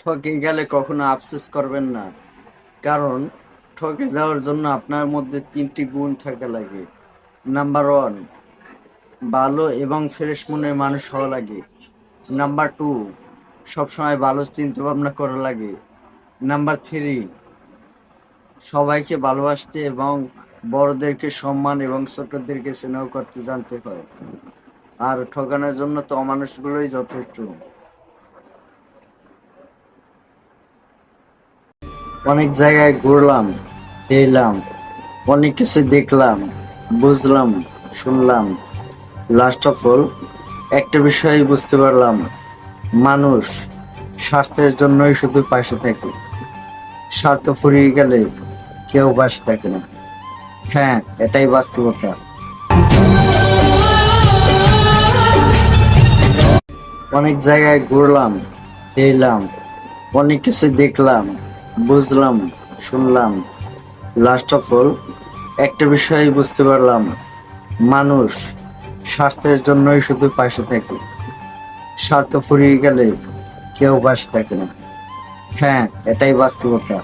ঠকে গেলে কখনো আফসোস করবেন না, কারণ ঠকে যাওয়ার জন্য আপনার মধ্যে ৩টি গুণ থাকা লাগে। নাম্বার 1, ভালো এবং ফ্রেশ মনের মানুষ হওয়া লাগে। নাম্বার 2, সবসময় ভালো চিন্তা ভাবনা করা লাগে। নাম্বার 3, সবাইকে ভালোবাসতে এবং বড়দেরকে সম্মান এবং ছোটদেরকে স্নেহ করতে জানতে হয়। আর ঠকানোর জন্য তো অমানুষগুলোই যথেষ্ট। অনেক জায়গায় ঘুরলাম, এলাম, অনেক কিছু দেখলাম, বুঝলাম, শুনলাম। লাস্ট অফ অল একটা বিষয় বুঝতে পারলাম, মানুষ স্বার্থের জন্যই শুধু পাশে থাকে। স্বার্থ ফুরিয়ে গেলে কেউ পাশে থাকে না। হ্যাঁ, এটাই বাস্তবতা। অনেক জায়গায় ঘুরলাম, এলাম, অনেক কিছু দেখলাম, বুঝলাম, শুনলাম। লাস্ট অফ অল একটা বিষয় বুঝতে পারলাম, মানুষ স্বার্থের জন্যই শুধু পাশে থাকে। স্বার্থ ফুরিয়ে গেলে কেউ পাশে থাকে না। হ্যাঁ, এটাই বাস্তবতা।